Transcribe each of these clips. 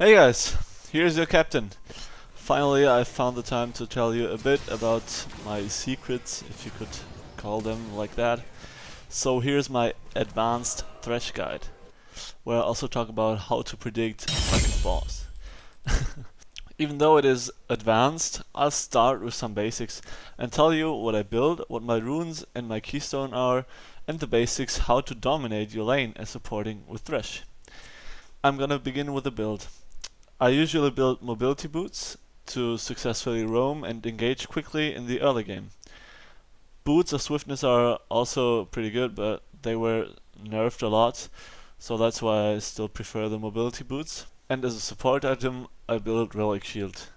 Hey guys, here's your captain. Finally I found the time to tell you a bit about my secrets, if you could call them like that. So here's my advanced Thresh guide, where I also talk about how to predict fucking boss. Even though it is advanced, I'll start with some basics and tell you what I build, what my runes and my keystone are, and the basics how to dominate your lane as supporting with Thresh. I'm gonna begin with the build. I usually build mobility boots to successfully roam and engage quickly in the early game. Boots of swiftness are also pretty good, but they were nerfed a lot, so that's why I still prefer the mobility boots. And as a support item, I build relic shield.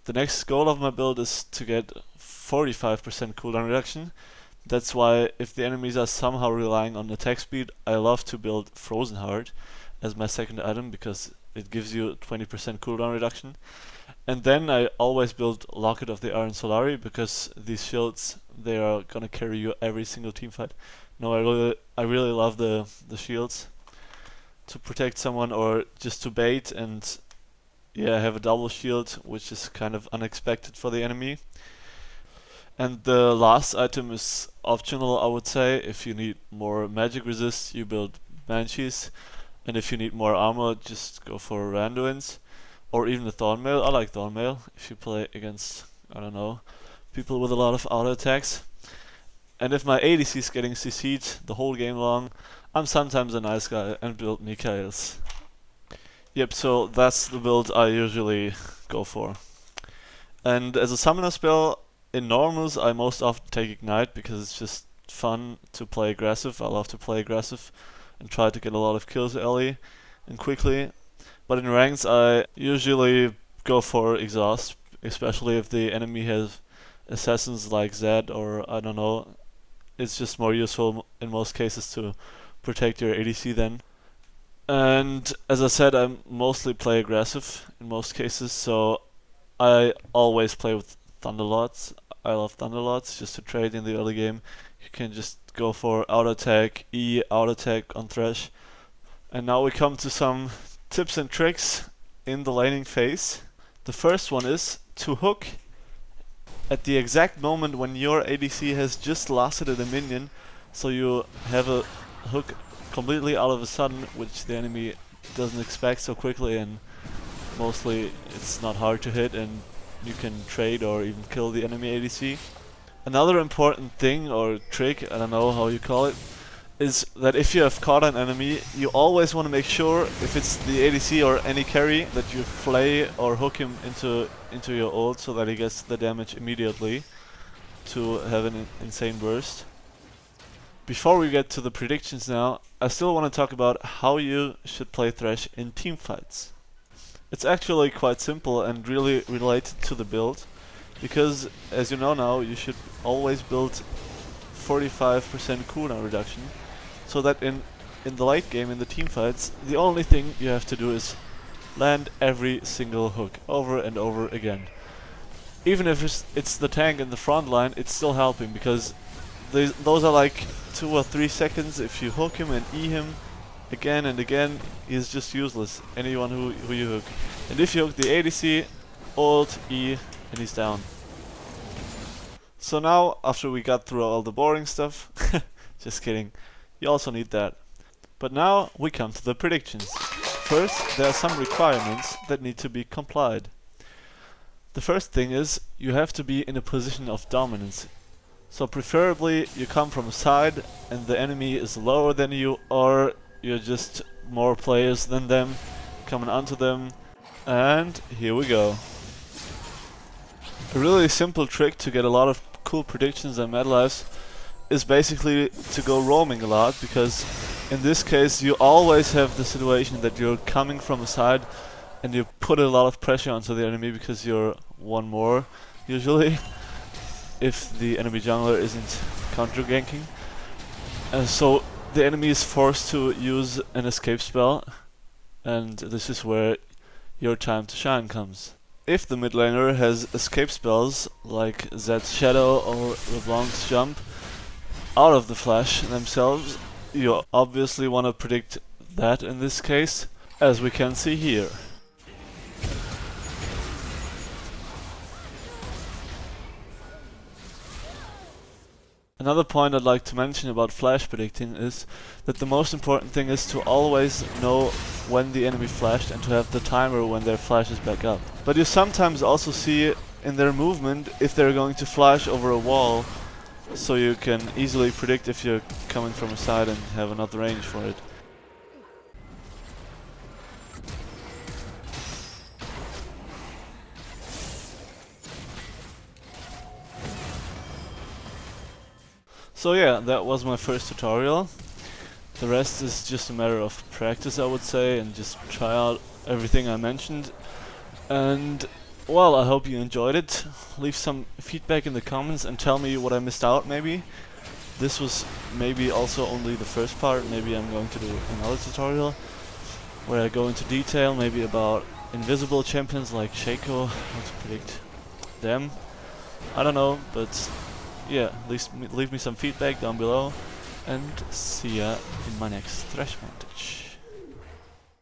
The next goal of my build is to get 45% cooldown reduction. That's why if the enemies are somehow relying on attack speed, I love to build frozen heart as my second item because it gives you 20% cooldown reduction. And then I always build Locket of the Iron Solari because these shields, they are gonna carry you every single team fight. No, I really love the shields to protect someone or just to bait and yeah, have a double shield, which is kind of unexpected for the enemy. And the last item is optional, I would say. If you need more magic resist, you build Banshees. And if you need more armor, just go for Randuins. Or even the Thornmail. I like Thornmail if you play against, I don't know, people with a lot of auto attacks. And if my ADC is getting CC'd the whole game long, I'm sometimes a nice guy and build Mikaels. Yep, so that's the build I usually go for. And as a summoner spell, in normals I most often take Ignite because it's just fun to play aggressive. I love to play aggressive and try to get a lot of kills early and quickly. But in ranks I usually go for Exhaust, especially if the enemy has assassins like Zed or I don't know. It's just more useful in most cases to protect your ADC then. And as I said, I mostly play aggressive in most cases, so I always play with Thunderlords. I love Thunderlords just to trade in the early game. You can just go for auto attack, E, auto attack on Thresh. And now we come to some tips and tricks in the laning phase. The first one is to hook at the exact moment when your ADC has just lasted a minion, so you have a hook completely out of a sudden, which the enemy doesn't expect so quickly, and mostly it's not hard to hit and you can trade or even kill the enemy ADC. Another important thing or trick, I don't know how you call it, is that if you have caught an enemy, you always want to make sure, if it's the ADC or any carry, that you flay or hook him into your ult so that he gets the damage immediately to have an insane burst. Before we get to the predictions now, I still want to talk about how you should play Thresh in teamfights. It's actually quite simple and really related to the build, because as you know now, you should always build 45% cooldown reduction, so that in the late game, in the teamfights, the only thing you have to do is land every single hook over and over again. Even if it's the tank in the front line, it's still helping, because those are like 2 or 3 seconds. If you hook him and E him again and again, he's just useless, anyone who you hook. And if you hook the ADC, ult, E, and he's down. So now, after we got through all the boring stuff, just kidding, you also need that. But now we come to the predictions. First, there are some requirements that need to be complied. The first thing is, you have to be in a position of dominance. So preferably you come from a side and the enemy is lower than you, or you're just more players than them, coming onto them. And here we go. A really simple trick to get a lot of cool predictions and meta lives is basically to go roaming a lot, because in this case you always have the situation that you're coming from a side and you put a lot of pressure onto the enemy because you're one more usually if the enemy jungler isn't counter ganking. And so the enemy is forced to use an escape spell, and this is where your time to shine comes. If the mid laner has escape spells like Zed's Shadow or LeBlanc's Jump out of the flash themselves, you obviously want to predict that in this case, as we can see here. Another point I'd like to mention about flash predicting is that the most important thing is to always know when the enemy flashed and to have the timer when their flash is back up. But you sometimes also see in their movement if they're going to flash over a wall, so you can easily predict if you're coming from a side and have enough range for it. So yeah, that was my first tutorial. The rest is just a matter of practice, I would say, and just try out everything I mentioned. And well, I hope you enjoyed it. Leave some feedback in the comments and tell me what I missed out maybe. This was maybe also only the first part. Maybe I'm going to do another tutorial where I go into detail maybe about invisible champions like Shaco, how to predict them. I don't know, but yeah, leave me some feedback down below, and see ya in my next Thresh montage.